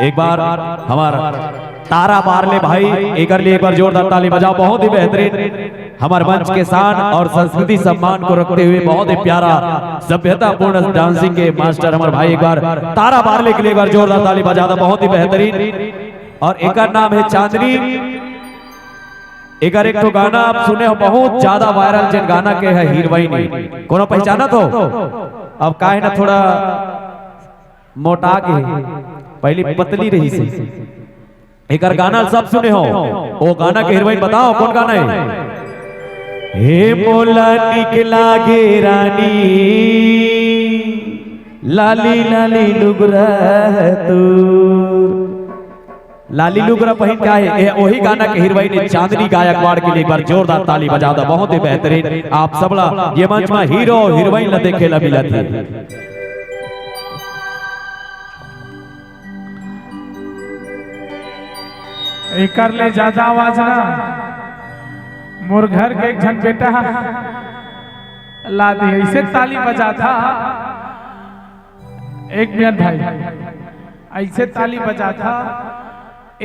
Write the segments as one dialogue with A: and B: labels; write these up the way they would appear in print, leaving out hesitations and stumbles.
A: एक बार हमारा तारा बारले भाई एक बार जोरदार ताली बजाओ। बहुत ही बेहतरीन हमारे मंच के शान और संस्कृति सम्मान को रखते हुए बहुत ही प्यारा सभ्यता पूर्ण डांसिंग के मास्टर हमारे भाई एक बार तारा बारले के लिए एक बार जोरदार ताली बजा दो। बहुत ही बेहतरीन। और एक नाम है चांदनी। एक तो गाना आप सुने हो बहुत ज्यादा वायरल जिन गाना के है हीरोइन कोनो पहचाना तो अब का है ना थोड़ा मोटा के पहली पतली रही से एक गाना सब सुने हो वो गाना के हीरोइन बताओ कौन गाना है। हे मोला निकला गे रानी लाली लाली लुगरा तू लाली लुगरा पहन का है वही गाना के हीरोइन चांदनी गायकवाड़ के लिए एक बार जोरदार ताली बजा दो। बहुत ही बेहतरीन आप सबला ये मंच में हीरो हीरोइन ला देखे ला मिला थी।
B: एक ले ज्यादा आवाज ना मोर घर के एक जन बेटा ला दी ऐसे ताली बजा था। एक मिनट भाई ऐसे ताली बजा था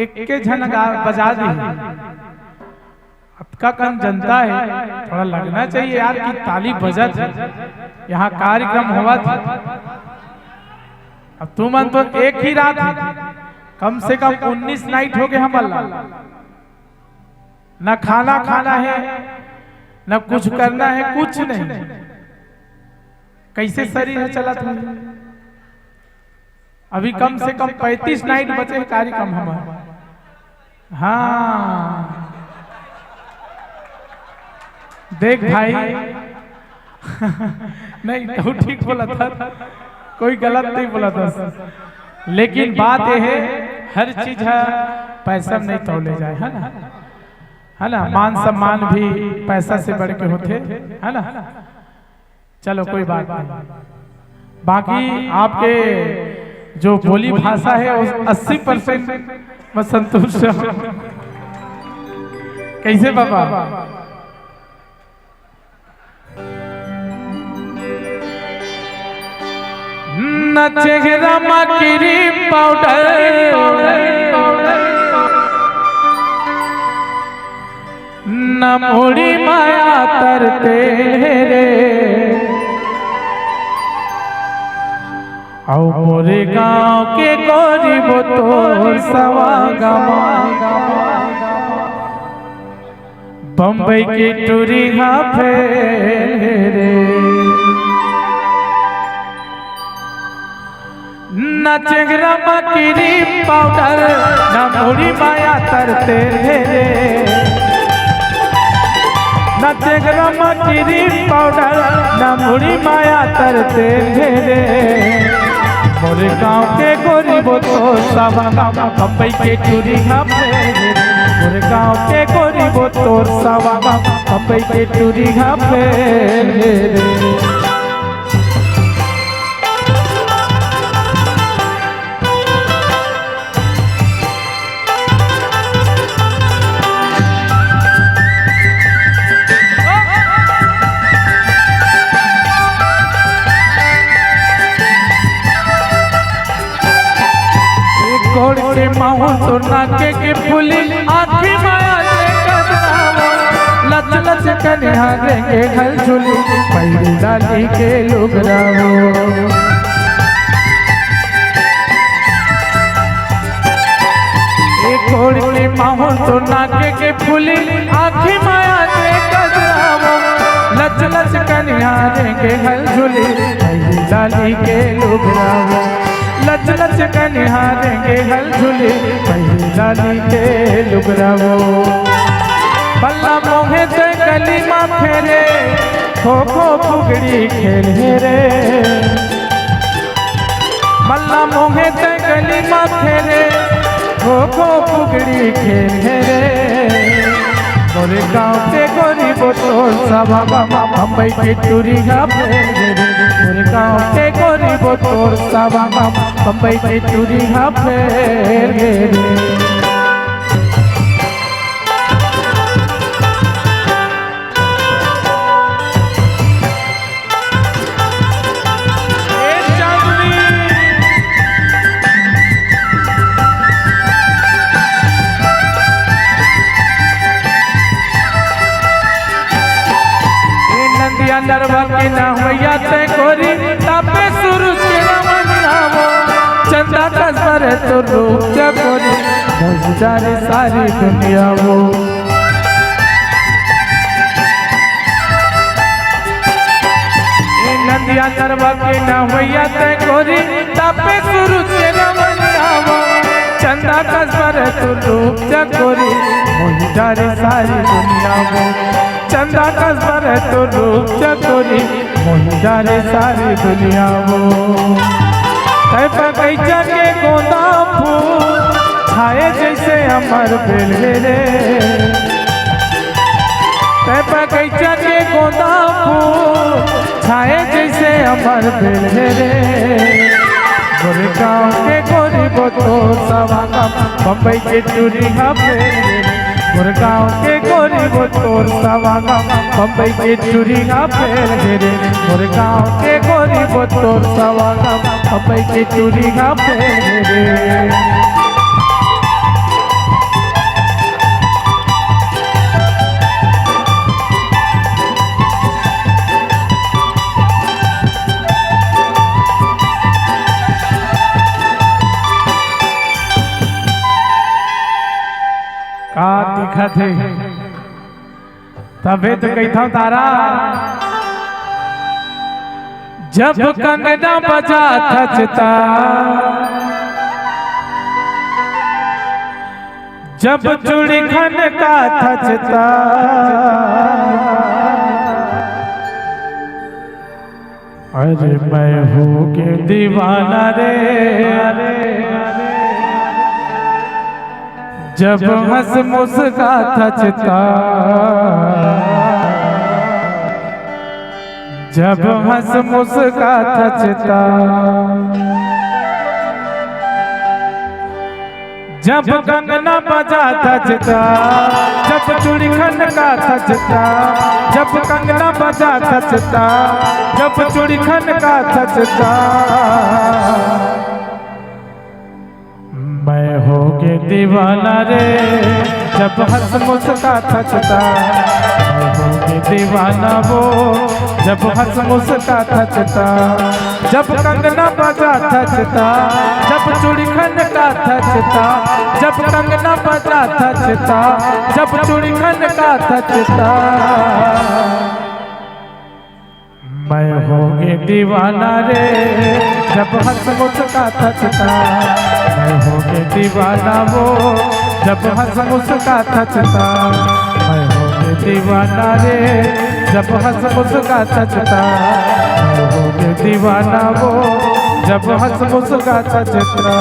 B: एक के जन बजा दी। आपका कम जनता है थोड़ा लगना चाहिए यार कि ताली बजा थी यहाँ कार्यक्रम हुआ था। अब तू मन तो एक ही रात कम से कम 19 नाइट हो गए हम न खाना खाना है न कुछ करना है कुछ नहीं। कैसे शरीर है चला था। अभी कम से कम 35 नाइट बचे कार्यक्रम हमारा। हाँ देख भाई नहीं तो ठीक बोला था कोई गलत नहीं बोला था। लेकिन बात यह है हर चीज है पैसा नहीं तोले जाए है ना मान सम्मान भी पैसा से बढ़ के होते है ना। चलो कोई बात नहीं। बाकी आपके जो बोली भाषा है उस 80% मैं संतुष्ट हूं। कैसे बाबा न चेहरा मकरी पाउडर न मोड़ी माया तरते रे औ मोरे गांव के गरीब तो सवागमा बम्बई के टूरी फेरे न चेहरा मकरी पाउडर न मोड़ी माया तरते रे न चेहरा मकरी पाउडर न मोड़ी माया तरते रे मोरे गांव के गरीब तो सवागमा बम्बई के टूरी फेरे मोरे गांव के गरीब तो सवागमा बम्बई के टूरी फेरे। के माहौल तो नाके के फूली आँखी माया से कदरावो लच लच कन्या रेंगे हल झूली पैरी डाली के लुगरावो एक ओर के माहौल तो नाके के फूली आँखी माया से कदरावो लच लच कन्या रेंगे हल झूली पैरी डाली के लुगरावो लच लच कन्हारेंगे हल झूले पहली डाली के लुगरावो बल्ला मोहे से गली माँ फेरे खो खो फुगड़ी खेले रे बल्ला मोहे से गली माँ फेरे खो खो फुगड़ी खेले रे मोरे गाँव के गरीब तो सवागमा बम्बई के टूरी फेरे मोरे गाँव के गरीब तो सवागमा बम्बई के टूरी फेरे। नरवा के ना होया ते गोरी तापे सूरज के रमनिया वो चंदा कसबर तो रूप चकोरी मोहि जाने सारी दुनिया वो नदिया नरवा के ना होया ते गोरी तापे सूरज के रमनिया वो चंदा कसबर तो रूप चकोरी मोहि जाने सारी दुनिया वो चंदा कसबर तो रूप चकोरी मोहि जाने सारी दुनिया वो बगीचा के गोंदा फूल छाए जैसे अमर बेले रे बगीचा के गोंदा फूल छाए जैसे अमर बेले रे गुरगांव के गोरी बोतो सवांगम बम्बई के चूड़ी पे गुरगांव के गोरी बोतोर सवांगम बम्बई के चूड़ी पे रे गुरगांव के गोरी बोतोर सवांगम बम्बई के चूड़ी पे रे का दिखत है तबे तो कहता तारा जब कंगना बजा थचता जब चूड़ी खन का थचता अरे मैं हूँ के दीवाना रे जब हंस मुस्का थचता जब हंस मुस्का थचता जब कंगना बजा थचता जब चूड़ी खन का थचता जब कंगना बजा थचता जब चूड़ी खन का थचता मैं हो के दीवाना रे जब हंस मुस्का थचता मैं हो के दीवाना वो जब हंस मुस्का थचता जब कंगना बजा थचता जब चूड़ी खन का थचता जब कंगना बजा थचता जब चूड़ी खन का थचता मैं हो के दीवाना रे जब हंस मुस्का थचता मैं हो के दीवाना वो जब हंस मुस्का थचता मैं हो के दीवाना रे जब हंस मुस्का थचता मैं हो के दीवाना वो जब हंस मुस्का थचता